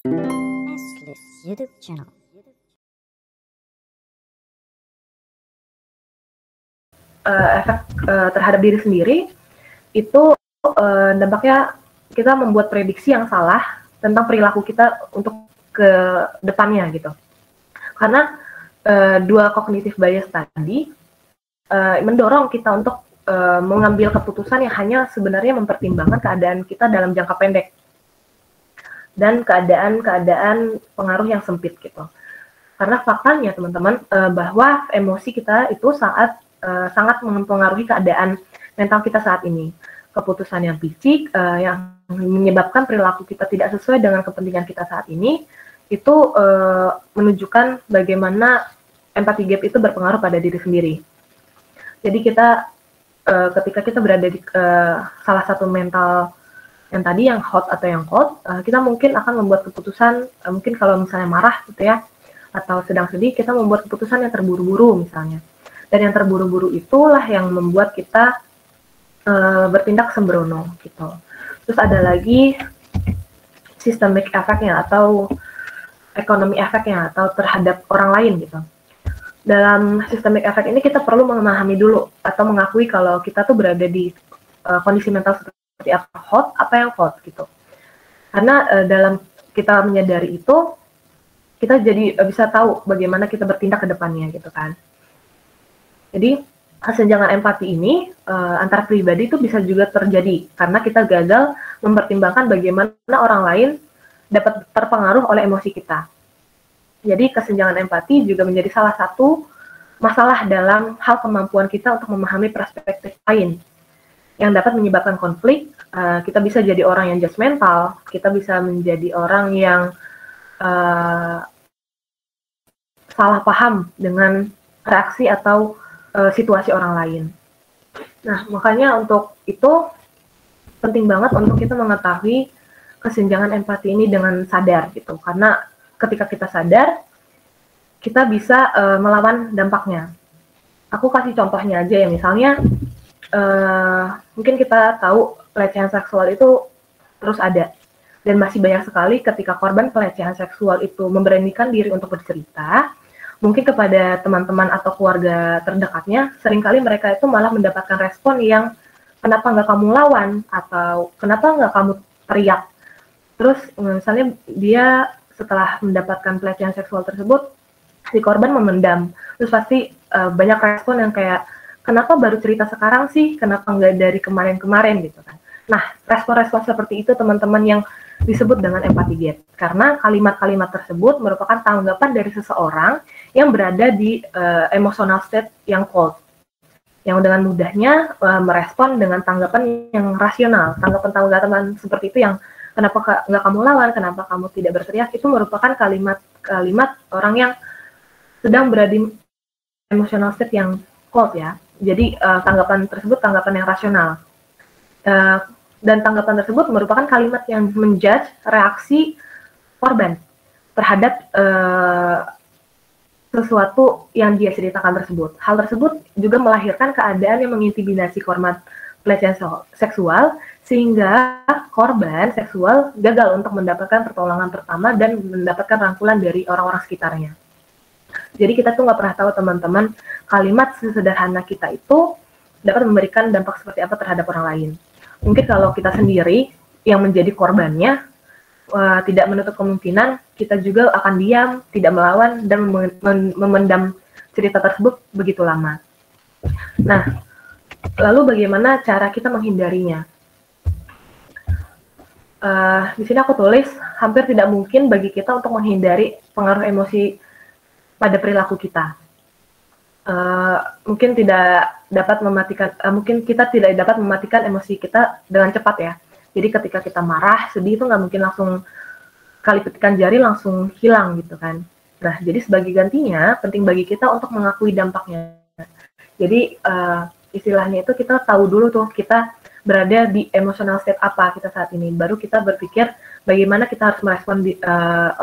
Nestless YouTube channel. Efek terhadap diri sendiri itu dampaknya kita membuat prediksi yang salah tentang perilaku kita untuk ke depannya gitu. Karena dua cognitive bias tadi mendorong kita untuk mengambil keputusan yang hanya sebenarnya mempertimbangkan keadaan kita dalam jangka pendek dan keadaan pengaruh yang sempit gitu. Karena faktanya teman-teman bahwa emosi kita itu sangat mempengaruhi keadaan mental kita saat ini. Keputusan yang picik yang menyebabkan perilaku kita tidak sesuai dengan kepentingan kita saat ini itu menunjukkan bagaimana empathy gap itu berpengaruh pada diri sendiri. Jadi kita ketika kita berada di salah satu mental yang tadi yang hot atau yang cold, kita mungkin akan membuat keputusan mungkin kalau misalnya marah gitu ya, atau sedang sedih, kita membuat keputusan yang terburu-buru misalnya. Dan yang terburu-buru itulah yang membuat kita bertindak sembrono gitu. Terus ada lagi systemic effect-nya atau ekonomi efeknya atau terhadap orang lain gitu. Dalam systemic effect ini kita perlu memahami dulu atau mengakui kalau kita tuh berada di kondisi mental seperti apa hot, apa yang cold gitu. Karena dalam kita menyadari itu, kita jadi bisa tahu bagaimana kita bertindak ke depannya gitu kan. Jadi kesenjangan empati ini antar pribadi itu bisa juga terjadi karena kita gagal mempertimbangkan bagaimana orang lain dapat terpengaruh oleh emosi kita. Jadi kesenjangan empati juga menjadi salah satu masalah dalam hal kemampuan kita untuk memahami perspektif lain yang dapat menyebabkan konflik. Kita bisa jadi orang yang judgmental, kita bisa menjadi orang yang salah paham dengan reaksi atau situasi orang lain. Nah, makanya untuk itu penting banget untuk kita mengetahui kesenjangan empati ini dengan sadar gitu. Karena ketika kita sadar, kita bisa melawan dampaknya. Aku kasih contohnya aja ya, misalnya mungkin kita tahu pelecehan seksual itu terus ada. Dan masih banyak sekali ketika korban pelecehan seksual itu memberanikan diri untuk bercerita, mungkin kepada teman-teman atau keluarga terdekatnya, seringkali mereka itu malah mendapatkan respon yang kenapa nggak kamu lawan, atau kenapa nggak kamu teriak. Terus misalnya dia setelah mendapatkan pelecehan seksual tersebut, si korban memendam. Terus pasti banyak respon yang kayak, kenapa baru cerita sekarang sih, kenapa nggak dari kemarin-kemarin gitu kan. Nah, respon-respon seperti itu teman-teman yang disebut dengan empathy gap. Karena kalimat-kalimat tersebut merupakan tanggapan dari seseorang yang berada di emotional state yang cold. Yang dengan mudahnya merespon dengan tanggapan yang rasional. Tanggapan-tanggapan seperti itu yang kenapa nggak kamu lawan, kenapa kamu tidak berteriak, itu merupakan kalimat-kalimat orang yang sedang berada di emotional state yang cold ya. Jadi tanggapan tersebut tanggapan yang rasional. Dan tanggapan tersebut merupakan kalimat yang menjudge reaksi korban terhadap sesuatu yang dia ceritakan tersebut. Hal tersebut juga melahirkan keadaan yang mengintimidasi korban pelecehan seksual, sehingga korban seksual gagal untuk mendapatkan pertolongan pertama dan mendapatkan rangkulan dari orang-orang sekitarnya. Jadi kita tuh nggak pernah tahu teman-teman, kalimat sesederhana kita itu dapat memberikan dampak seperti apa terhadap orang lain. Mungkin kalau kita sendiri yang menjadi korbannya, tidak menutup kemungkinan kita juga akan diam, tidak melawan, dan memendam cerita tersebut begitu lama. Nah, lalu bagaimana cara kita menghindarinya? Di sini aku tulis, hampir tidak mungkin bagi kita untuk menghindari pengaruh emosi pada perilaku kita. Mungkin kita tidak dapat mematikan emosi kita dengan cepat ya. Jadi ketika kita marah, sedih itu nggak mungkin langsung kali petikan jari langsung hilang gitu kan. Nah, jadi sebagai gantinya penting bagi kita untuk mengakui dampaknya. Jadi istilahnya itu kita tahu dulu tuh kita berada di emotional state apa kita saat ini. Baru kita berpikir bagaimana kita harus merespon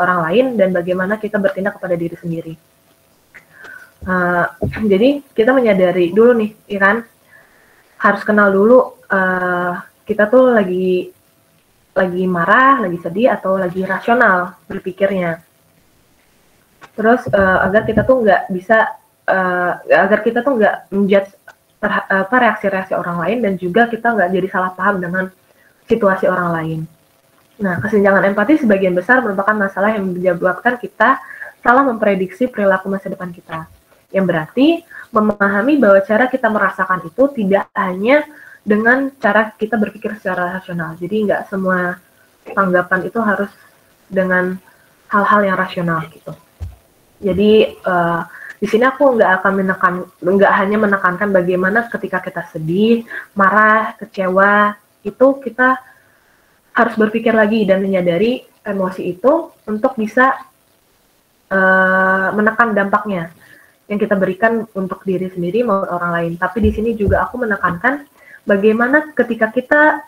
orang lain dan bagaimana kita bertindak kepada diri sendiri. Jadi kita menyadari dulu nih, ya kan, harus kenal dulu kita tuh lagi lagi marah, lagi sedih, atau lagi rasional berpikirnya. Terus agar kita tuh nggak menjudge reaksi-reaksi orang lain, dan juga kita nggak jadi salah paham dengan situasi orang lain. Nah, kesenjangan empati sebagian besar merupakan masalah yang menyebabkan kita salah memprediksi perilaku masa depan kita. Yang berarti memahami bahwa cara kita merasakan itu tidak hanya dengan cara kita berpikir secara rasional. Jadi nggak semua tanggapan itu harus dengan hal-hal yang rasional gitu. Jadi di sini aku nggak hanya menekankan bagaimana ketika kita sedih, marah, kecewa, itu kita harus berpikir lagi dan menyadari emosi itu untuk bisa menekan dampaknya yang kita berikan untuk diri sendiri maupun orang lain. Tapi di sini juga aku menekankan bagaimana ketika kita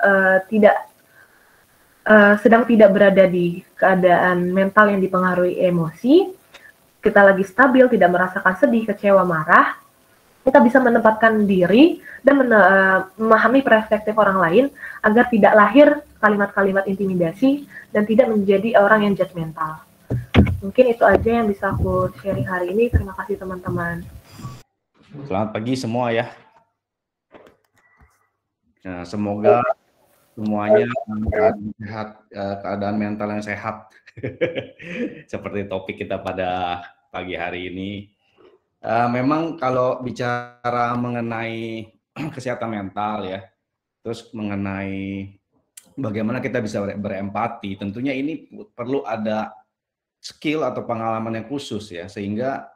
sedang tidak berada di keadaan mental yang dipengaruhi emosi, kita lagi stabil, tidak merasakan sedih, kecewa, marah, kita bisa menempatkan diri dan memahami perspektif orang lain agar tidak lahir kalimat-kalimat intimidasi dan tidak menjadi orang yang judgmental. Mungkin itu aja yang bisa aku sharing hari ini. Terima kasih teman-teman. Selamat pagi semua ya. Nah, semoga semuanya sehat, keadaan mental yang sehat. Seperti topik kita pada pagi hari ini. Memang kalau bicara mengenai kesehatan mental ya, terus mengenai bagaimana kita bisa berempati, tentunya ini perlu ada skill atau pengalaman yang khusus ya, sehingga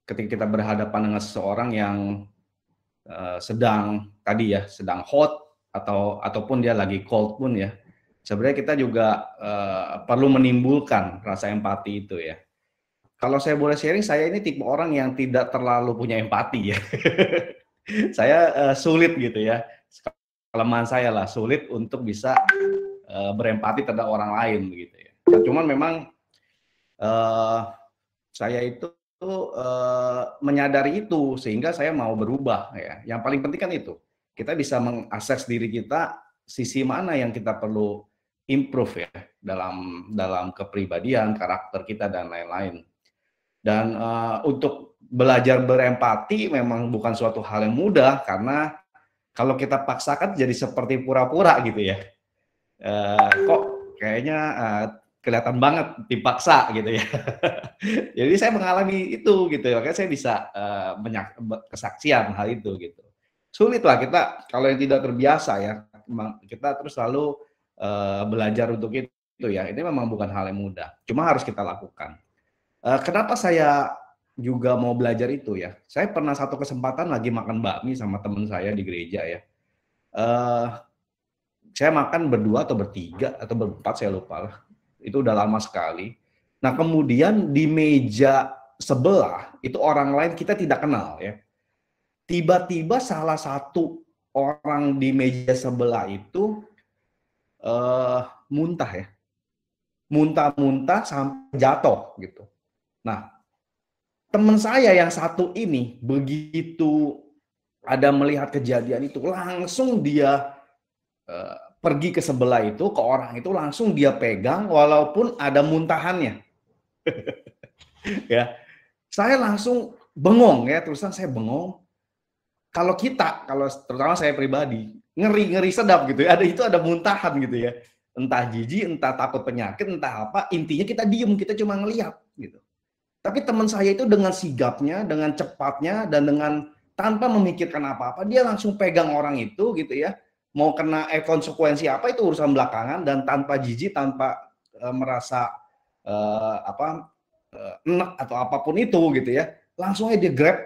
ketika kita berhadapan dengan seseorang yang sedang hot ataupun dia lagi cold pun ya, sebenarnya kita juga perlu menimbulkan rasa empati itu ya. Kalau saya boleh sharing, saya ini tipe orang yang tidak terlalu punya empati ya. Saya sulit gitu ya, kelemahan saya lah, sulit untuk bisa berempati terhadap orang lain begitu ya. Nah, cuman memang saya itu menyadari itu sehingga saya mau berubah ya. Yang paling penting kan itu, kita bisa mengakses diri kita, sisi mana yang kita perlu improve ya dalam kepribadian, karakter kita dan lain-lain. Dan untuk belajar berempati memang bukan suatu hal yang mudah, karena kalau kita paksakan jadi seperti pura-pura gitu ya. Kok kayaknya kelihatan banget dipaksa gitu ya. Jadi saya mengalami itu gitu ya, makanya saya bisa kesaksian hal itu gitu. Sulit lah kita kalau yang tidak terbiasa ya, kita terus selalu belajar untuk itu ya. Ini memang bukan hal yang mudah, cuma harus kita lakukan. Kenapa saya juga mau belajar itu ya? Saya pernah satu kesempatan lagi makan bakmi sama teman saya di gereja ya. Saya makan berdua atau bertiga atau berempat, saya lupa lah. Itu udah lama sekali. Nah, kemudian di meja sebelah itu orang lain kita tidak kenal ya. Tiba-tiba salah satu orang di meja sebelah itu muntah ya. Muntah-muntah sampai jatuh gitu. Nah, teman saya yang satu ini begitu ada melihat kejadian itu, langsung dia pergi ke sebelah itu, ke orang itu, langsung dia pegang walaupun ada muntahannya. Ya, saya langsung bengong ya, terusan saya bengong. Kalau terutama saya pribadi, ngeri sedap gitu ya, ada muntahan gitu ya. Entah jijik, entah takut penyakit, entah apa, intinya kita diem, kita cuma ngelihat gitu. Tapi teman saya itu dengan sigapnya, dengan cepatnya, dan dengan tanpa memikirkan apa-apa, dia langsung pegang orang itu gitu ya. Mau kena konsekuensi apa itu urusan belakangan, dan tanpa jijik, tanpa merasa enak atau apapun itu gitu ya, langsung aja dia grab,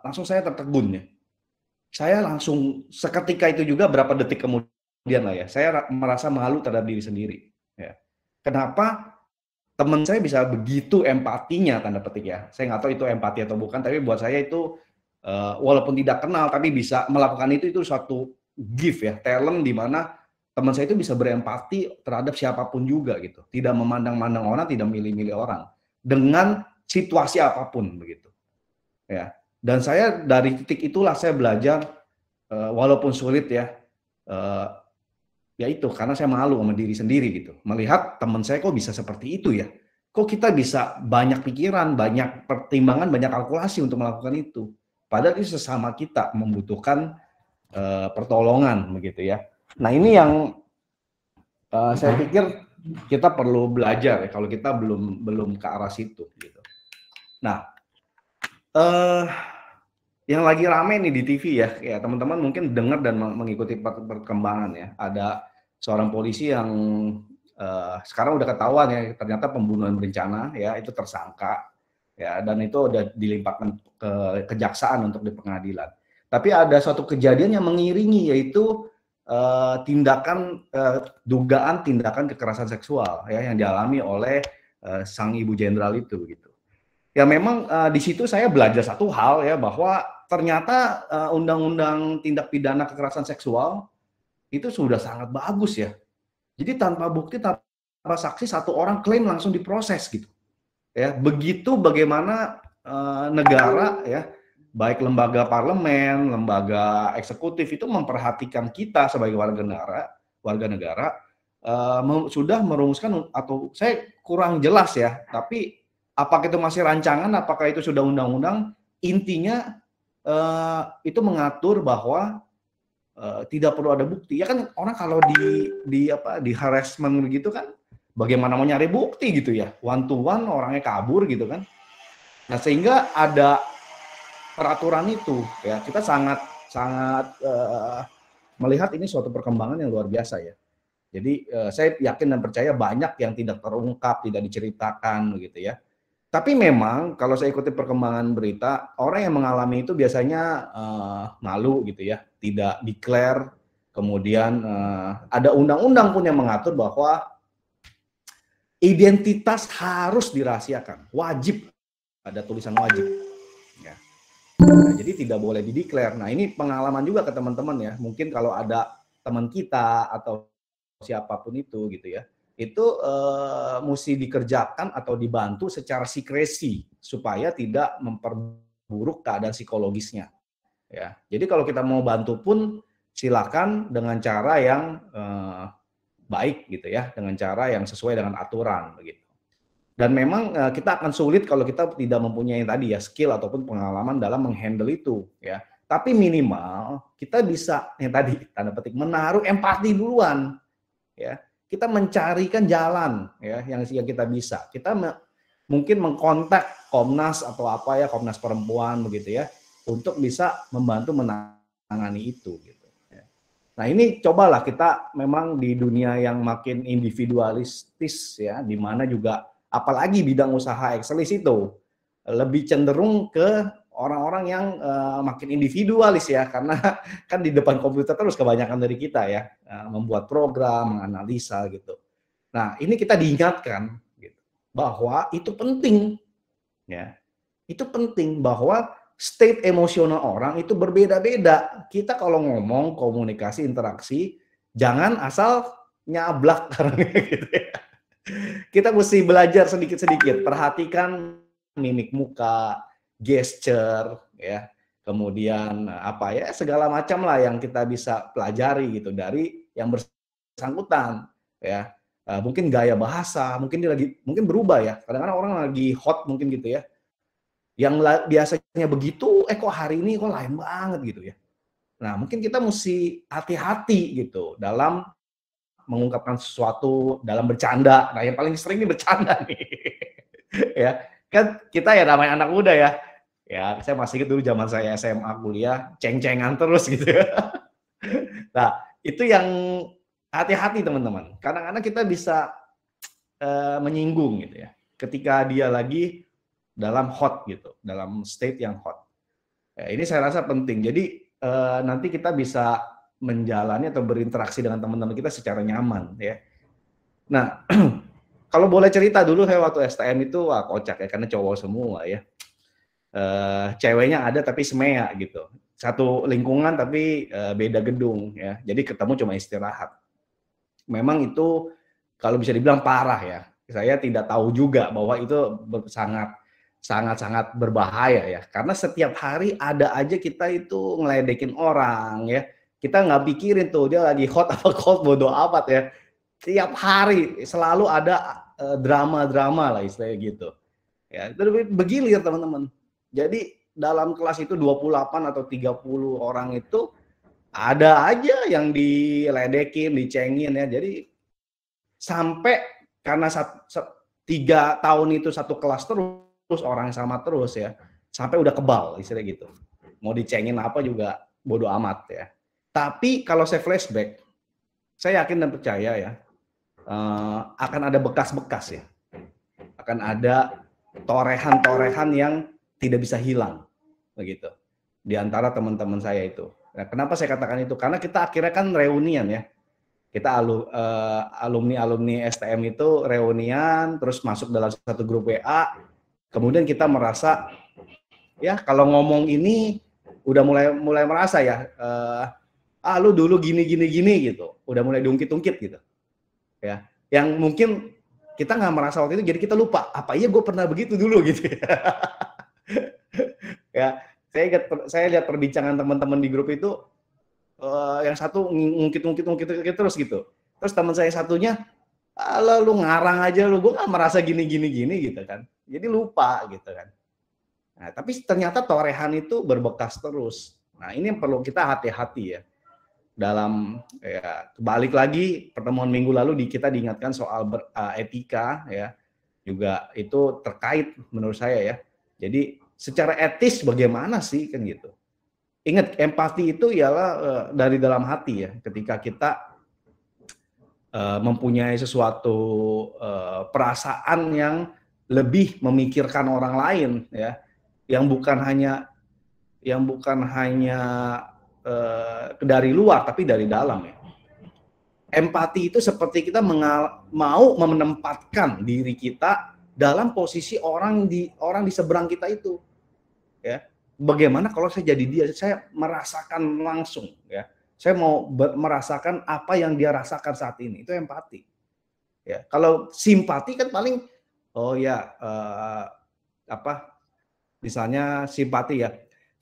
langsung saya tertegun ya. Saya langsung seketika itu juga berapa detik kemudian lah ya, saya merasa malu terhadap diri sendiri. Ya. Kenapa teman saya bisa begitu empatinya, tanda petik ya. Saya nggak tahu itu empati atau bukan, tapi buat saya itu walaupun tidak kenal tapi bisa melakukan itu suatu gift ya, talent di mana teman saya itu bisa berempati terhadap siapapun juga gitu. Tidak memandang-mandang orang, tidak milih-milih orang dengan situasi apapun begitu. Ya. Dan saya dari titik itulah saya belajar walaupun sulit ya, Ya itu, karena saya malu sama diri sendiri gitu. Melihat teman saya kok bisa seperti itu ya. Kok kita bisa banyak pikiran, banyak pertimbangan, banyak kalkulasi untuk melakukan itu. Padahal itu sesama kita membutuhkan pertolongan begitu ya. Nah ini yang saya pikir kita perlu belajar ya kalau kita belum ke arah situ gitu. Nah, yang lagi rame nih di TV ya teman-teman mungkin dengar dan mengikuti perkembangan ya. Ada seorang polisi yang sekarang udah ketahuan ya ternyata pembunuhan berencana ya, itu tersangka ya, dan itu udah dilimpahkan ke kejaksaan untuk di pengadilan. Tapi ada suatu kejadian yang mengiringi, yaitu dugaan tindakan kekerasan seksual ya yang dialami oleh sang ibu jenderal itu gitu. Ya memang di situ saya belajar satu hal ya, bahwa ternyata undang-undang tindak pidana kekerasan seksual itu sudah sangat bagus ya. Jadi tanpa bukti, tanpa saksi, satu orang klaim langsung diproses gitu. Ya, begitu bagaimana negara ya, baik lembaga parlemen, lembaga eksekutif itu memperhatikan kita sebagai warga negara sudah merumuskan, atau saya kurang jelas ya, tapi apakah itu masih rancangan, apakah itu sudah undang-undang, intinya itu mengatur bahwa tidak perlu ada bukti. Ya kan orang kalau di harassment begitu kan, bagaimana mau nyari bukti gitu ya, one to one orangnya kabur gitu kan. Nah sehingga ada peraturan itu ya, kita sangat melihat ini suatu perkembangan yang luar biasa ya. Jadi saya yakin dan percaya banyak yang tidak terungkap, tidak diceritakan begitu ya. Tapi memang kalau saya ikuti perkembangan berita, orang yang mengalami itu biasanya malu gitu ya, tidak declare, kemudian ada undang-undang pun yang mengatur bahwa identitas harus dirahasiakan, wajib, ada tulisan wajib. Ya. Nah, jadi tidak boleh dideklar. Nah ini pengalaman juga ke teman-teman ya, mungkin kalau ada teman kita atau siapapun itu gitu ya, itu mesti dikerjakan atau dibantu secara secrecy supaya tidak memperburuk keadaan psikologisnya ya. Jadi kalau kita mau bantu pun silakan dengan cara yang baik gitu ya, dengan cara yang sesuai dengan aturan begitu. Dan memang kita akan sulit kalau kita tidak mempunyai tadi ya skill ataupun pengalaman dalam menghandle itu ya. Tapi minimal kita bisa yang tadi tanda petik menaruh empati duluan ya. Kita mencarikan jalan ya yang kita bisa. Kita mungkin mengkontak Komnas atau apa ya, Komnas Perempuan begitu ya, untuk bisa membantu menangani itu gitu ya. Nah, ini cobalah kita memang di dunia yang makin individualistis ya, di mana juga apalagi bidang usaha ekselis itu lebih cenderung ke orang-orang yang makin individualis ya, karena kan di depan komputer terus kebanyakan dari kita ya, membuat program, menganalisa gitu. Nah ini kita diingatkan gitu, bahwa itu penting ya, itu penting bahwa state emosional orang itu berbeda-beda. Kita kalau ngomong, komunikasi, interaksi, jangan asal nyablak gitu ya. Kita mesti belajar sedikit-sedikit, perhatikan mimik muka, gesture ya, kemudian apa ya, segala macam lah yang kita bisa pelajari gitu dari yang bersangkutan ya. Mungkin gaya bahasa, mungkin dia mungkin berubah ya, kadang-kadang orang lagi hot mungkin gitu ya, yang biasanya begitu kok hari ini kok lain banget gitu ya. Nah mungkin kita mesti hati-hati gitu dalam mengungkapkan sesuatu, dalam bercanda. Nah yang paling sering ini bercanda nih ya kan, kita ya namanya anak muda ya. Ya, saya masih ingat dulu zaman saya SMA, kuliah, ceng-cengan terus gitu ya. Nah, itu yang hati-hati teman-teman. Kadang-kadang kita bisa menyinggung gitu ya, ketika dia lagi dalam hot gitu, dalam state yang hot. Ya, ini saya rasa penting. Jadi nanti kita bisa menjalani atau berinteraksi dengan teman-teman kita secara nyaman ya. Nah, kalau boleh cerita dulu, saya waktu STM itu wah kocak ya, karena cowok semua ya. Ceweknya ada tapi semea gitu, satu lingkungan tapi beda gedung ya, jadi ketemu cuma istirahat. Memang itu kalau bisa dibilang parah ya, saya tidak tahu juga bahwa itu sangat berbahaya ya, karena setiap hari ada aja kita itu ngeledekin orang ya, kita nggak pikirin tuh dia lagi hot apa cold, bodo amat ya. Tiap hari selalu ada drama-drama lah istilahnya gitu. Ya, itu bergilir teman-teman. Jadi dalam kelas itu 28 atau 30 orang itu ada aja yang diledekin, dicengin ya. Jadi sampai karena 3 tahun itu satu kelas terus orang yang sama terus ya, sampai udah kebal istilahnya gitu. Mau dicengin apa juga bodo amat ya. Tapi kalau saya flashback, saya yakin dan percaya ya, akan ada bekas-bekas ya, akan ada torehan-torehan yang tidak bisa hilang begitu di antara teman-teman saya itu. Nah, kenapa saya katakan itu? Karena kita akhirnya kan reunian ya, kita alumni STM itu reunian, terus masuk dalam satu grup WA, kemudian kita merasa ya kalau ngomong ini udah mulai merasa ya, lu dulu gini gitu, udah mulai diungkit-ungkit gitu. Ya, yang mungkin kita nggak merasa waktu itu, jadi kita lupa apa iya gue pernah begitu dulu gitu ya. Saya lihat perbincangan teman-teman di grup itu, yang satu ngungkit terus gitu, terus teman saya satunya, lu ngarang aja lu, gue nggak merasa gini gitu kan, jadi lupa gitu kan. Nah, tapi ternyata torehan itu berbekas terus. Nah, ini yang perlu kita hati-hati ya. Dalam ya, balik lagi pertemuan minggu lalu kita diingatkan soal etika ya, juga itu terkait menurut saya ya. Jadi secara etis bagaimana sih kan gitu. Ingat, empati itu ialah dari dalam hati ya, ketika kita mempunyai sesuatu perasaan yang lebih memikirkan orang lain ya, yang bukan hanya dari luar tapi dari dalam ya. Empati itu seperti kita mau menempatkan diri kita dalam posisi orang di seberang kita itu ya. Bagaimana kalau saya jadi dia, saya merasakan langsung ya. Saya mau merasakan apa yang dia rasakan saat ini, itu empati. Ya, kalau simpati kan paling misalnya simpati ya.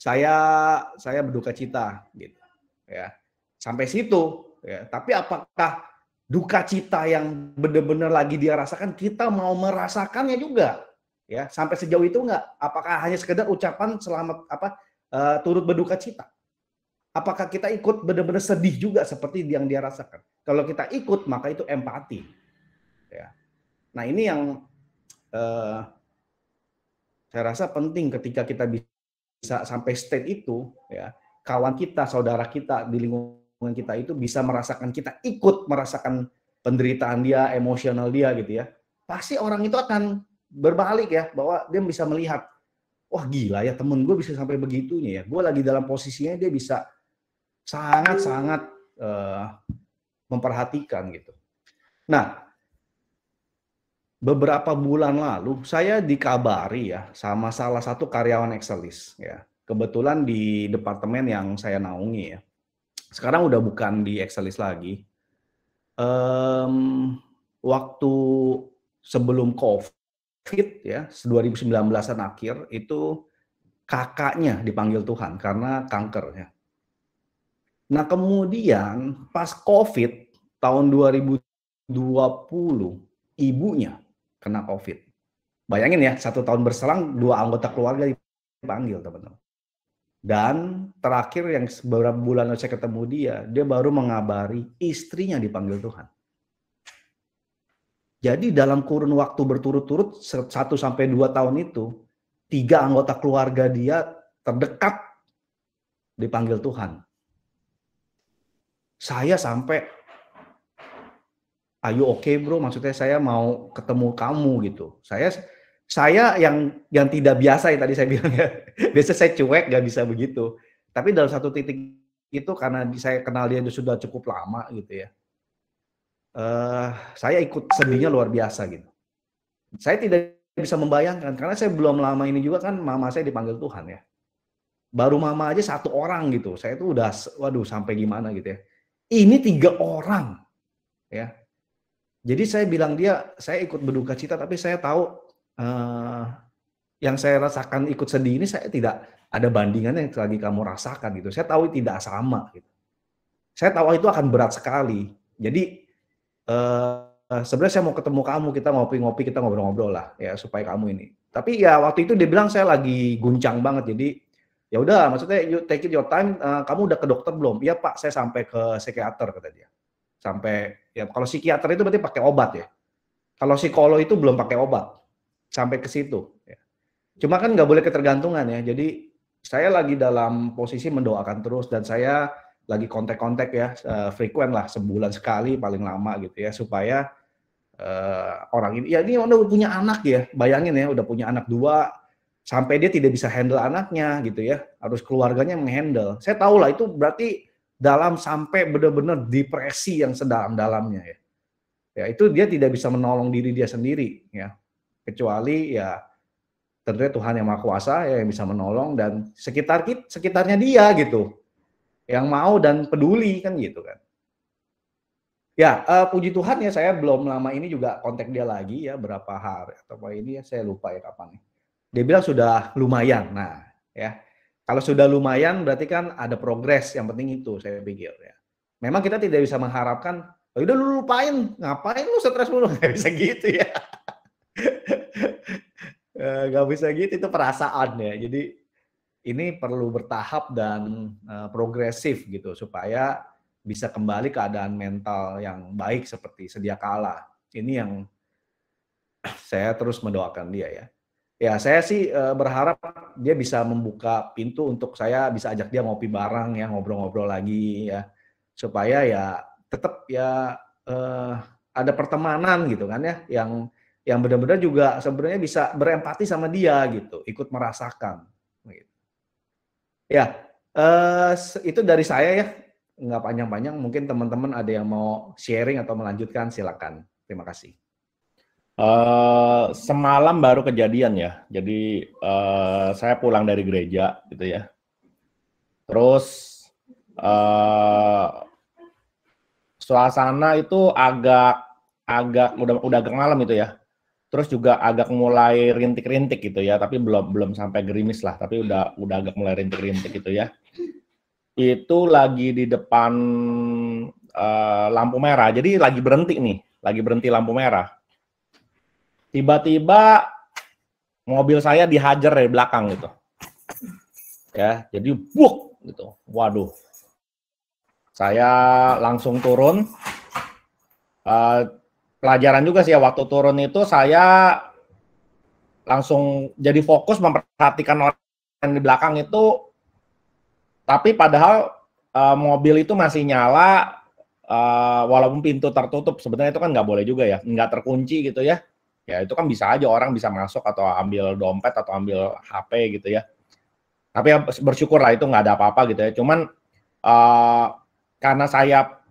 Saya berduka cita gitu ya, sampai situ ya. Tapi apakah duka cita yang benar-benar lagi dia rasakan kita mau merasakannya juga ya, sampai sejauh itu enggak? Apakah hanya sekedar ucapan selamat turut berduka cita? Apakah kita ikut benar-benar sedih juga seperti yang dia rasakan? Kalau kita ikut maka itu empati ya. Nah, ini yang saya rasa penting ketika kita bisa sampai state itu ya, kawan kita, saudara kita di lingkungan kita itu bisa merasakan, kita ikut merasakan penderitaan dia, emosional dia gitu ya. Pasti orang itu akan berbalik ya, bahwa dia bisa melihat, wah gila ya temen gue bisa sampai begitunya ya. Gue lagi dalam posisinya, dia bisa sangat-sangat memperhatikan gitu. Nah, beberapa bulan lalu saya dikabari ya sama salah satu karyawan Exelis ya. Kebetulan di departemen yang saya naungi ya. Sekarang udah bukan di Exelis lagi. Waktu sebelum COVID ya, 2019-an akhir itu kakaknya dipanggil Tuhan karena kanker ya. Nah, kemudian pas COVID tahun 2020 ibunya kena COVID. Bayangin ya, 1 tahun berselang 2 anggota keluarga dipanggil, teman-teman. Dan terakhir yang beberapa bulan saya ketemu dia baru mengabari istrinya dipanggil Tuhan. Jadi dalam kurun waktu berturut-turut 1 sampai 2 tahun itu, 3 anggota keluarga dia terdekat dipanggil Tuhan. Saya sampai, "Are you okay bro?" Maksudnya saya mau ketemu kamu gitu. Saya yang tidak biasa ya tadi saya bilang ya. Biasa saya cuek, nggak bisa begitu. Tapi dalam satu titik itu karena saya kenal dia sudah cukup lama gitu ya. Saya ikut sedihnya luar biasa gitu. Saya tidak bisa membayangkan karena saya belum lama ini juga kan mama saya dipanggil Tuhan ya. Baru mama aja 1 orang gitu. Saya tuh udah waduh sampai gimana gitu ya. Ini 3 orang ya. Jadi saya bilang saya ikut berduka cita, tapi saya tahu yang saya rasakan ikut sedih ini saya tidak ada bandingannya yang lagi kamu rasakan gitu. Saya tahu tidak sama gitu. Saya tahu itu akan berat sekali. Jadi sebenarnya saya mau ketemu kamu, kita ngopi-ngopi, kita ngobrol-ngobrol lah ya supaya kamu ini. Tapi ya waktu itu dia bilang saya lagi guncang banget, jadi ya udah, maksudnya you take it your time. Kamu udah ke dokter belum? Iya Pak, saya sampai ke psikiater kata dia. Sampai ya kalau psikiater itu berarti pakai obat ya. Kalau psikolog itu belum pakai obat. Sampai ke situ. Ya. Cuma kan nggak boleh ketergantungan ya. Jadi saya lagi dalam posisi mendoakan terus dan saya lagi kontak-kontak ya, frequent lah, sebulan sekali paling lama gitu ya, supaya orang ini, ya ini udah punya anak ya, bayangin ya, udah punya anak 2, sampai dia tidak bisa handle anaknya gitu ya, harus keluarganya menghandle. Saya tahu lah itu berarti dalam sampai benar-benar depresi yang sedalam-dalamnya ya. Ya itu dia tidak bisa menolong diri dia sendiri ya, kecuali ya tentunya Tuhan yang Maha Kuasa ya, yang bisa menolong dan sekitarnya dia gitu, yang mau dan peduli kan gitu kan. Ya, puji Tuhan ya saya belum lama ini juga kontak dia lagi ya, berapa hari atau apa ini ya, saya lupa ya kapan nih. Dia bilang sudah lumayan. Nah, ya. Kalau sudah lumayan berarti kan ada progres, yang penting itu saya pikir ya. Memang kita tidak bisa mengharapkan, "Oh, udah lu lupain, ngapain lu stres mulu?" Nggak bisa gitu ya. Nggak bisa gitu, itu perasaan ya. Jadi ini perlu bertahap dan progresif gitu supaya bisa kembali keadaan mental yang baik seperti sedia kala. Ini yang saya terus mendoakan dia ya. Ya saya sih berharap dia bisa membuka pintu untuk saya bisa ajak dia ngopi bareng ya, ngobrol-ngobrol lagi ya, supaya ya tetap ya ada pertemanan gitu kan ya, yang benar-benar juga sebenarnya bisa berempati sama dia gitu, ikut merasakan. Gitu. Ya, itu dari saya ya, nggak panjang-panjang. Mungkin teman-teman ada yang mau sharing atau melanjutkan, silakan. Terima kasih. Semalam baru kejadian ya. Jadi saya pulang dari gereja gitu ya. Terus suasana itu agak udah agak malam itu ya. Terus juga agak mulai rintik-rintik gitu ya, tapi belum sampai gerimis lah, tapi udah agak mulai rintik-rintik gitu ya. Itu lagi di depan lampu merah, jadi lagi berhenti lampu merah. Tiba-tiba mobil saya dihajar dari belakang gitu, ya, jadi buk gitu, waduh. Saya langsung turun. Pelajaran juga sih ya, waktu turun itu saya langsung jadi fokus memperhatikan orang di belakang itu, tapi padahal mobil itu masih nyala, walaupun pintu tertutup. Sebenarnya itu kan nggak boleh juga ya, nggak terkunci gitu ya. Ya itu kan bisa aja orang bisa masuk atau ambil dompet atau ambil HP gitu ya. Tapi ya, bersyukur lah itu nggak ada apa-apa gitu ya. Cuman karena saya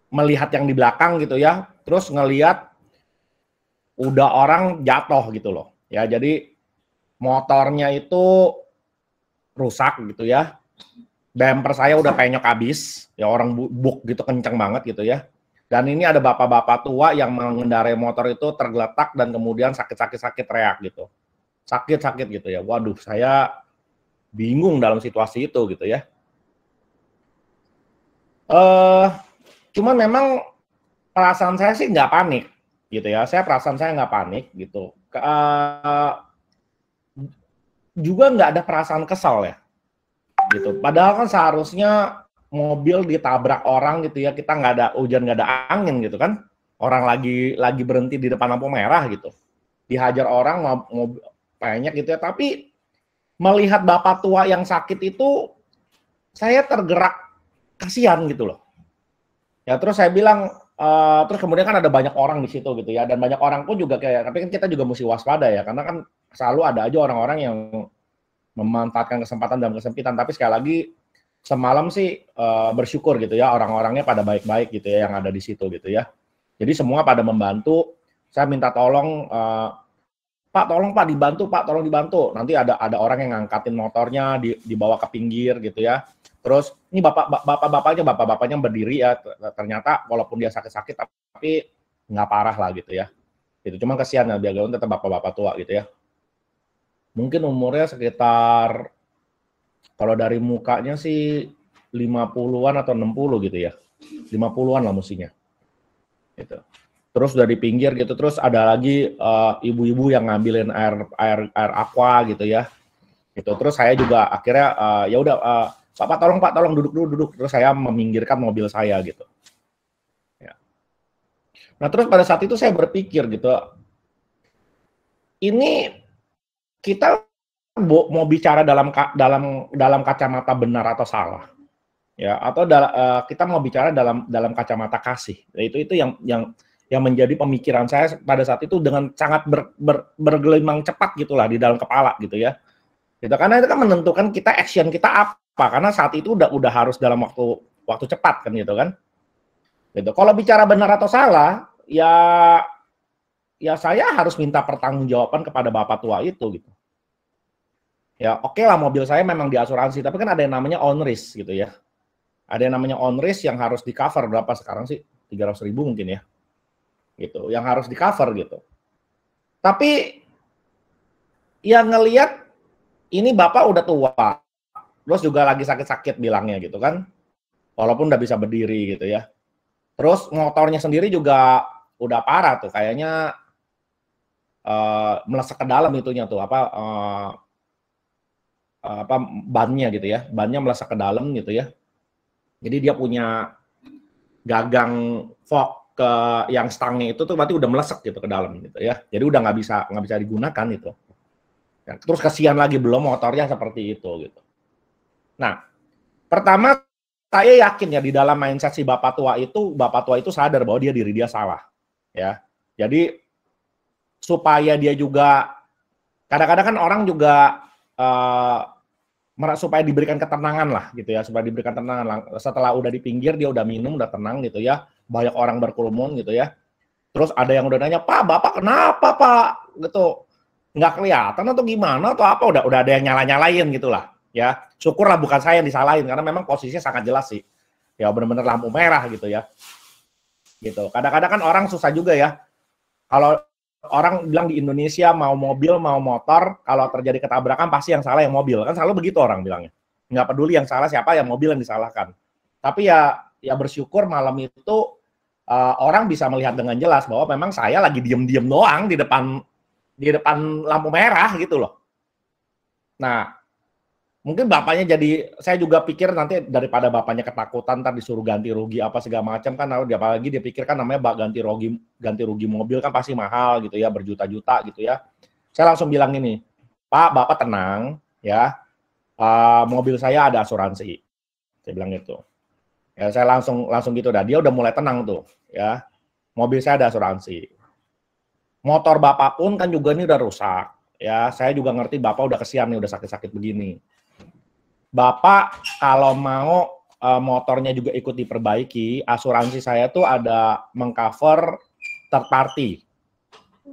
melihat yang di belakang gitu ya, terus ngelihat udah orang jatuh gitu loh. Ya jadi motornya itu rusak gitu ya. Bumper saya udah penyok habis, ya orang buk gitu kenceng banget gitu ya. Dan ini ada bapak-bapak tua yang mengendarai motor itu tergeletak dan kemudian sakit teriak gitu. Sakit gitu ya. Waduh, saya bingung dalam situasi itu gitu ya. Cuman memang perasaan saya sih nggak panik gitu ya. Perasaan saya nggak panik gitu. Juga nggak ada perasaan kesal ya gitu. Padahal kan seharusnya mobil ditabrak orang gitu ya, kita nggak ada hujan, nggak ada angin gitu kan, orang lagi berhenti di depan lampu merah gitu, dihajar orang mau banyak gitu ya. Tapi melihat bapak tua yang sakit itu saya tergerak kasihan gitu loh ya. Terus saya bilang, terus kemudian kan ada banyak orang di situ gitu ya, dan banyak orang pun juga kayak, tapi kan kita juga mesti waspada ya, karena kan selalu ada aja orang-orang yang memanfaatkan kesempatan dalam kesempitan. Tapi sekali lagi semalam sih bersyukur gitu ya, orang-orangnya pada baik-baik gitu ya yang ada di situ gitu ya. Jadi semua pada membantu. Saya minta tolong, Pak tolong Pak dibantu, Pak tolong dibantu. Nanti ada orang yang ngangkatin motornya dibawa ke pinggir gitu ya. Terus ini bapak-bapaknya berdiri ya, ternyata walaupun dia sakit-sakit tapi nggak parah lah gitu ya. Itu cuma kasihan ya, biar tetap bapak-bapak tua gitu ya. Mungkin umurnya sekitar, kalau dari mukanya sih 50-an atau 60 gitu ya. 50-an lah mestinya. Gitu. Terus dari pinggir gitu, terus ada lagi ibu-ibu yang ngambilin air aqua gitu ya. Gitu. Terus saya juga akhirnya ya udah Pak tolong duduk. Terus saya meminggirkan mobil saya gitu. Ya. Nah, terus pada saat itu saya berpikir gitu, ini kita mau bicara dalam kacamata benar atau salah, ya, atau kita mau bicara dalam kacamata kasih. Itu yang menjadi pemikiran saya pada saat itu dengan sangat bergelimang cepat gitulah di dalam kepala gitu ya. Gitu, karena itu kan menentukan kita action kita apa, karena saat itu udah harus dalam waktu cepat kan gitu kan. Gitu. Kalau bicara benar atau salah, ya saya harus minta pertanggungjawaban kepada bapak tua itu gitu. Ya oke lah, mobil saya memang diasuransi, tapi kan ada yang namanya on risk gitu ya. Ada yang namanya on risk yang harus di cover, berapa sekarang sih? 300.000 mungkin ya. Gitu, yang harus di cover gitu. Tapi yang ngelihat ini bapak udah tua, terus juga lagi sakit-sakit bilangnya gitu kan. Walaupun udah bisa berdiri gitu ya. Terus motornya sendiri juga udah parah tuh, kayaknya melesek ke dalam itunya tuh, bannya gitu ya, bannya melesek ke dalam gitu ya. Jadi dia punya gagang fork ke yang stangnya itu tuh berarti udah melesek gitu ke dalam gitu ya. Jadi udah nggak bisa digunakan itu. Ya, terus kasihan lagi belum motornya seperti itu gitu. Nah, pertama saya yakin ya di dalam mindset si bapak tua itu sadar bahwa diri dia salah ya. Jadi supaya dia juga kadang-kadang kan orang juga supaya diberikan ketenangan lah gitu ya, supaya diberikan ketenangan setelah udah di pinggir dia udah minum udah tenang gitu ya, banyak orang berkerumun gitu ya, terus ada yang udah nanya, Pak bapak kenapa Pak gitu, nggak kelihatan atau gimana atau apa, udah ada yang nyalain gitulah ya. Syukurlah bukan saya yang disalahin karena memang posisinya sangat jelas sih ya, benar-benar lampu merah gitu ya. Gitu, kadang-kadang kan orang susah juga ya, kalau orang bilang di Indonesia mau mobil mau motor, kalau terjadi ketabrakan pasti yang salah yang mobil, kan selalu begitu orang bilangnya. Nggak peduli yang salah siapa, yang mobil yang disalahkan. Tapi ya bersyukur malam itu orang bisa melihat dengan jelas bahwa memang saya lagi diem-diem doang di depan lampu merah gitu loh. Nah, mungkin bapaknya saya juga pikir nanti daripada bapaknya ketakutan ntar disuruh ganti rugi apa segala macam kan, apalagi dia pikirkan namanya ganti rugi mobil kan pasti mahal gitu ya, berjuta-juta gitu ya. Saya langsung bilang ini, Pak bapak tenang ya, mobil saya ada asuransi, saya bilang gitu ya. Saya langsung gitu dah, dia udah mulai tenang tuh ya, mobil saya ada asuransi, motor bapak pun kan juga ini udah rusak ya, saya juga ngerti bapak udah kesian nih, udah sakit-sakit begini. Bapak kalau mau motornya juga ikut diperbaiki, asuransi saya tuh ada mengcover third party.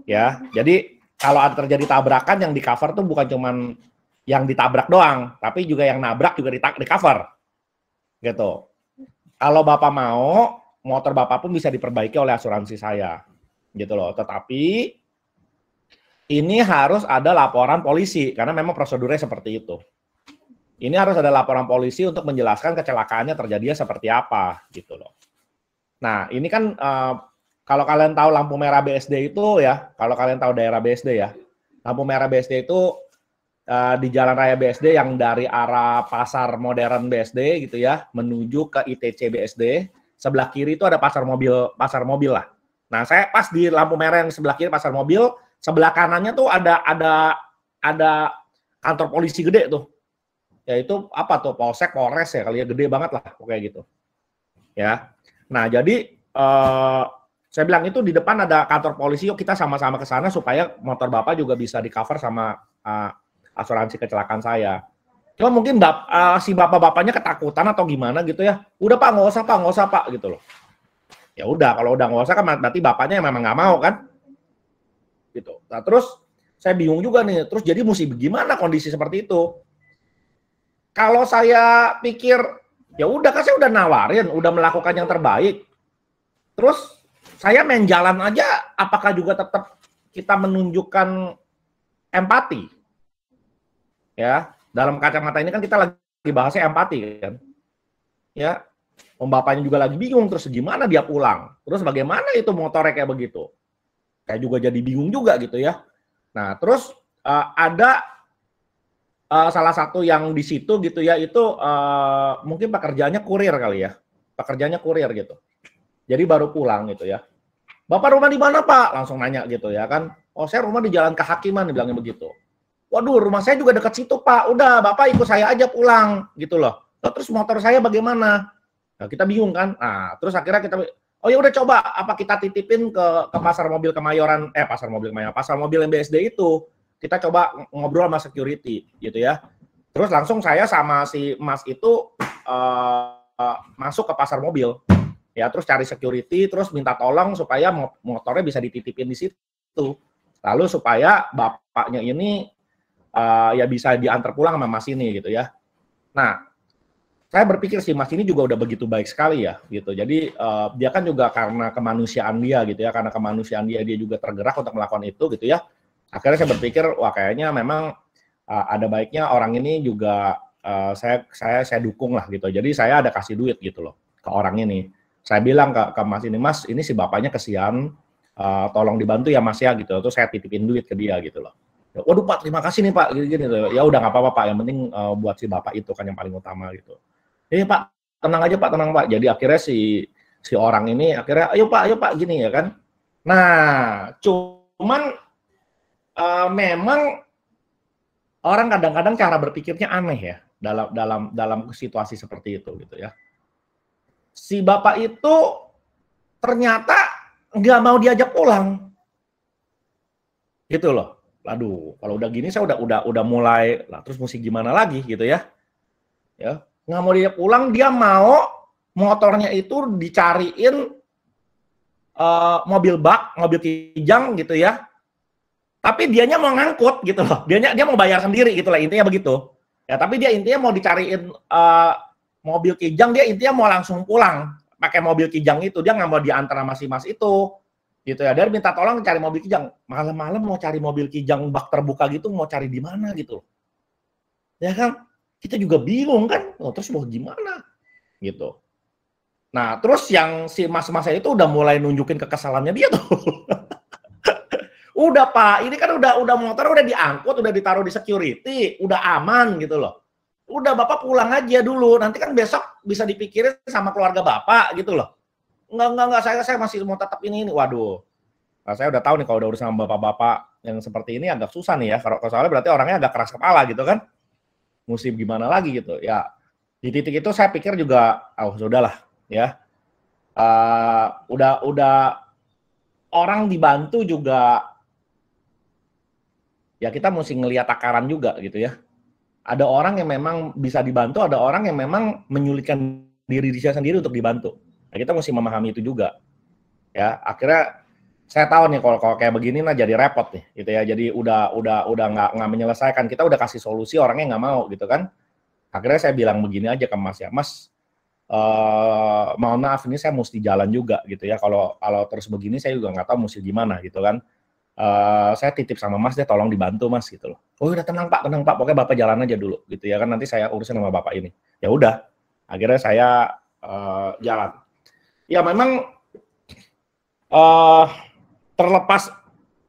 Ya. Jadi kalau ada terjadi tabrakan yang di-cover tuh bukan cuman yang ditabrak doang, tapi juga yang nabrak juga di-cover. Gitu. Kalau Bapak mau, motor Bapak pun bisa diperbaiki oleh asuransi saya. Gitu loh. Tetapi ini harus ada laporan polisi karena memang prosedurnya seperti itu. Ini harus ada laporan polisi untuk menjelaskan kecelakaannya terjadinya seperti apa gitu loh. Nah ini kan kalau kalian tahu lampu merah BSD itu ya, kalau kalian tahu daerah BSD ya, lampu merah BSD itu di Jalan Raya BSD yang dari arah Pasar Modern BSD gitu ya, menuju ke ITC BSD, sebelah kiri itu ada pasar mobil lah. Nah saya pas di lampu merah yang sebelah kiri pasar mobil, sebelah kanannya tuh ada kantor polisi gede tuh. Ya itu apa tuh, Polsek, Polres ya kali ya, gede banget lah pokoknya gitu. Ya. Nah, jadi saya bilang itu di depan ada kantor polisi, yuk kita sama-sama ke sana supaya motor Bapak juga bisa di-cover sama asuransi kecelakaan saya. Cuma mungkin si bapak-bapaknya ketakutan atau gimana gitu ya. Udah Pak, nggak usah Pak gitu loh. Ya udah, kalau udah nggak usah kan berarti bapaknya memang nggak mau kan. Gitu. Nah, terus saya bingung juga nih, terus jadi mesti gimana kondisi seperti itu? Kalau saya pikir, ya udah kan saya udah nawarin, udah melakukan yang terbaik. Terus saya main jalan aja, apakah juga tetap kita menunjukkan empati? Ya, dalam kacamata ini kan kita lagi bahasnya empati kan. ya. Om bapaknya juga lagi bingung, terus gimana dia pulang? Terus bagaimana itu motornya kayak begitu? Kayak juga jadi bingung juga gitu ya. Nah, terus ada salah satu yang di situ gitu ya, itu mungkin pekerjaannya kurir kali ya. Pekerjaannya kurir gitu. Jadi baru pulang gitu ya. Bapak rumah di mana, Pak? Langsung nanya gitu ya kan. Oh, saya rumah di Jalan Kehakiman, dibilangnya begitu. Waduh, rumah saya juga dekat situ, Pak. Udah, Bapak ikut saya aja pulang gitu loh. Terus motor saya bagaimana? Nah, kita bingung kan. Nah, terus akhirnya kita, oh ya udah coba apa kita titipin ke pasar mobil Kemayoran, pasar mobil Kemayoran, pasar mobil MBSD itu. Kita coba ngobrol sama security gitu ya. Terus langsung saya sama si Mas itu masuk ke pasar mobil. Ya, terus cari security, terus minta tolong supaya motornya bisa dititipin di situ. Lalu supaya bapaknya ini ya bisa diantar pulang sama Mas ini gitu ya. Nah, saya berpikir sih Mas ini juga udah begitu baik sekali ya gitu. Jadi dia kan juga karena kemanusiaan dia gitu ya, karena kemanusiaan dia juga tergerak untuk melakukan itu gitu ya. Akhirnya saya berpikir wah kayaknya memang ada baiknya orang ini juga saya dukung lah gitu. Jadi saya ada kasih duit gitu loh ke orang ini. Saya bilang ke Mas ini si bapaknya kesian, tolong dibantu ya Mas ya gitu. Terus saya titipin duit ke dia gitu loh. Waduh Pak, terima kasih nih Pak, gini. Ya udah nggak apa-apa Pak, yang penting buat si bapak itu kan yang paling utama gitu. Pak, tenang aja Pak, tenang Pak. Jadi akhirnya si orang ini akhirnya, ayo Pak gini ya kan. Nah, cuman memang orang kadang-kadang cara berpikirnya aneh ya dalam situasi seperti itu gitu ya. Si bapak itu ternyata nggak mau diajak pulang, gitu loh. Aduh, kalau udah gini saya udah mulai, lah terus mesti gimana lagi gitu ya? Ya, nggak mau diajak pulang, dia mau motornya itu dicariin mobil bak, mobil kijang gitu ya. Tapi dianya mau ngangkut gitu loh, dia mau bayar sendiri gitu lah, intinya begitu. Ya, tapi dia intinya mau dicariin mobil kijang, dia intinya mau langsung pulang pakai mobil kijang itu, dia nggak mau diantar sama si Mas itu gitu ya. Dia minta tolong cari mobil kijang, malam-malam mau cari mobil kijang bak terbuka gitu, mau cari di mana gitu ya kan, kita juga bingung kan. Terus mau gimana gitu. Nah terus yang si mas-masnya itu udah mulai nunjukin kekesalannya dia tuh. Udah Pak, ini kan udah motor udah diangkut, udah ditaruh di security, udah aman gitu loh. Udah Bapak pulang aja dulu, nanti kan besok bisa dipikirin sama keluarga Bapak gitu loh. Enggak, saya masih mau tetap ini. Waduh, nah, saya udah tahu nih kalau udah urusan sama bapak-bapak yang seperti ini agak susah nih ya. Kalau soalnya berarti orangnya agak keras kepala gitu kan. Mesti gimana lagi gitu. Ya, di titik itu saya pikir juga, sudahlah ya. Udah orang dibantu juga, ya kita mesti ngelihat takaran juga gitu ya. Ada orang yang memang bisa dibantu, ada orang yang memang menyulitkan diri dia sendiri untuk dibantu. Nah, kita mesti memahami itu juga. Ya, akhirnya saya tahu nih kalau kayak begini nah jadi repot nih gitu ya. Jadi udah nggak menyelesaikan. Kita udah kasih solusi, orangnya nggak mau gitu kan. Akhirnya saya bilang begini aja ke Mas ya, Mas, mohon maaf ini saya mesti jalan juga gitu ya. Kalau terus begini saya juga nggak tahu mesti gimana gitu kan. Saya titip sama Mas deh, tolong dibantu Mas gitu loh. Oh udah tenang Pak, pokoknya Bapak jalan aja dulu gitu ya kan, nanti saya urusin sama Bapak ini. Ya udah, akhirnya saya jalan. Ya memang terlepas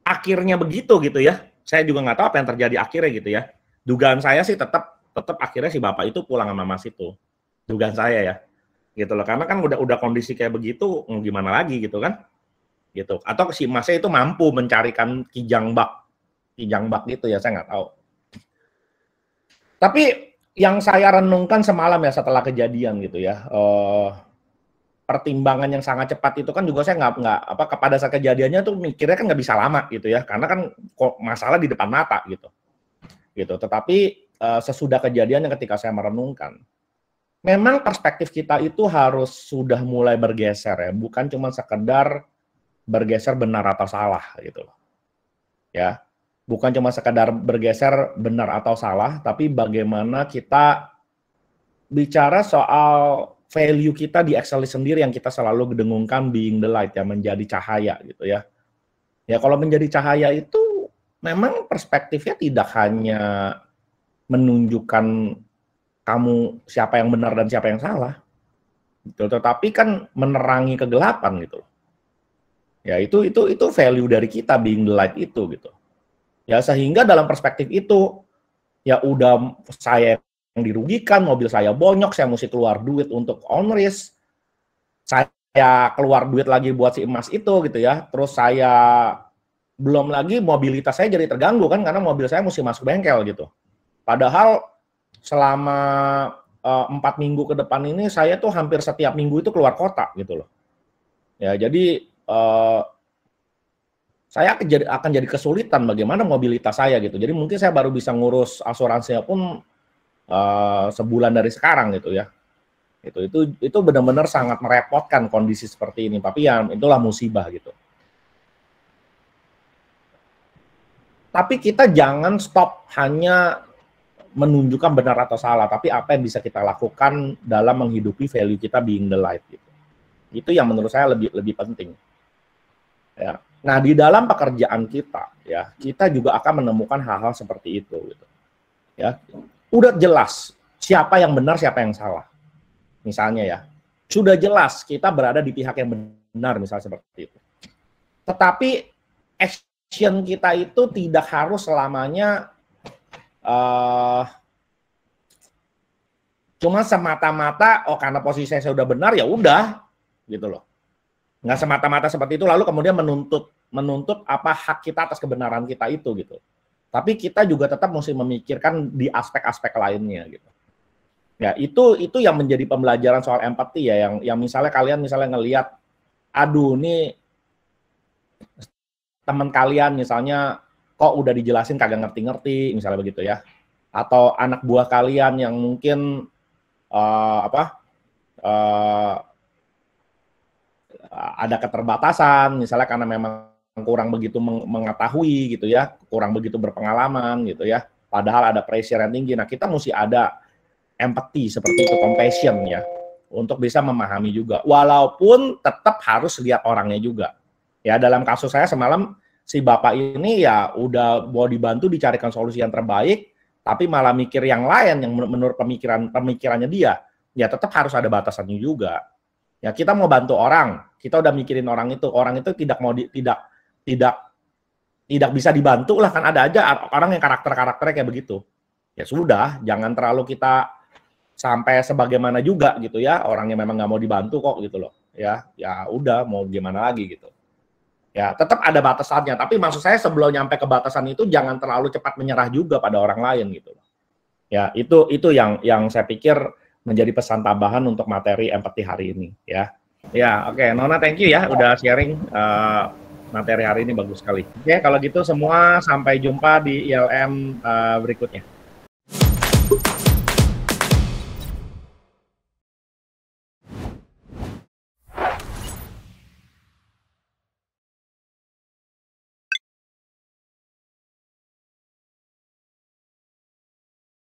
akhirnya begitu gitu ya, saya juga nggak tahu apa yang terjadi akhirnya gitu ya. Dugaan saya sih tetap akhirnya si Bapak itu pulang sama Mas itu. Dugaan saya ya, gitu loh. Karena kan udah kondisi kayak begitu, gimana lagi gitu kan. Gitu. Atau si Masnya itu mampu mencarikan kijang bak gitu ya, saya nggak tahu. Tapi yang saya renungkan semalam ya setelah kejadian gitu ya, pertimbangan yang sangat cepat itu kan juga saya nggak kepada saat kejadiannya tuh mikirnya kan nggak bisa lama gitu ya, karena kan kok masalah di depan mata gitu. Tetapi sesudah kejadiannya ketika saya merenungkan, memang perspektif kita itu harus sudah mulai bergeser ya, bukan cuma sekedar bergeser benar atau salah gitu loh. Ya. Bukan cuma sekadar bergeser benar atau salah, tapi bagaimana kita bicara soal value kita di Excel sendiri yang kita selalu dengungkan, being the light ya, menjadi cahaya gitu ya. Ya kalau menjadi cahaya itu memang perspektifnya tidak hanya menunjukkan kamu siapa yang benar dan siapa yang salah. gitu. Tetapi kan menerangi kegelapan gitu loh. Ya itu value dari kita being the light itu gitu. Ya sehingga dalam perspektif itu ya udah saya yang dirugikan, mobil saya bonyok, saya mesti keluar duit untuk on risk, saya keluar duit lagi buat si emas itu gitu ya. Terus saya belum lagi mobilitas saya jadi terganggu kan karena mobil saya mesti masuk bengkel gitu. Padahal selama 4 minggu ke depan ini saya tuh hampir setiap minggu itu keluar kota gitu loh. Ya jadi saya akan jadi kesulitan bagaimana mobilitas saya gitu. Jadi mungkin saya baru bisa ngurus asuransinya pun sebulan dari sekarang gitu ya. Itu benar-benar sangat merepotkan kondisi seperti ini. Tapi ya itulah musibah gitu. Tapi kita jangan stop hanya menunjukkan benar atau salah, tapi apa yang bisa kita lakukan dalam menghidupi value kita being the light gitu. Itu yang menurut saya lebih penting. Ya. Nah, di dalam pekerjaan kita ya, kita juga akan menemukan hal-hal seperti itu gitu. Ya. Udah jelas siapa yang benar, siapa yang salah. Misalnya ya, sudah jelas kita berada di pihak yang benar misalnya seperti itu. Tetapi action kita itu tidak harus selamanya cuma semata-mata karena posisi saya sudah benar ya udah gitu loh. Nggak semata-mata seperti itu lalu kemudian menuntut apa hak kita atas kebenaran kita itu gitu. Tapi kita juga tetap mesti memikirkan di aspek-aspek lainnya gitu. Ya itu yang menjadi pembelajaran soal empati ya yang misalnya kalian ngelihat aduh nih teman kalian misalnya kok udah dijelasin kagak ngerti-ngerti misalnya begitu ya, atau anak buah kalian yang mungkin ada keterbatasan misalnya karena memang kurang begitu mengetahui gitu ya, kurang begitu berpengalaman gitu ya, padahal ada pressure yang tinggi. Nah kita mesti ada empathy seperti itu, compassion ya, untuk bisa memahami juga, walaupun tetap harus lihat orangnya juga. Ya dalam kasus saya semalam si bapak ini ya udah mau dibantu dicarikan solusi yang terbaik, tapi malah mikir yang lain yang menurut pemikirannya dia, ya tetap harus ada batasannya juga. Ya kita mau bantu orang, kita udah mikirin orang itu tidak bisa dibantu lah, kan ada aja orang yang karakternya kayak begitu. Ya sudah, jangan terlalu kita sampai sebagaimana juga gitu ya, orangnya memang nggak mau dibantu kok gitu loh. Ya udah mau gimana lagi gitu. Ya, tetap ada batasannya, tapi maksud saya sebelum nyampe ke batasan itu jangan terlalu cepat menyerah juga pada orang lain gitu. Ya, itu yang saya pikir menjadi pesan tambahan untuk materi empati hari ini ya. Ya, oke, Nona thank you ya udah sharing materi hari ini bagus sekali. Oke, kalau gitu semua sampai jumpa di ILM berikutnya.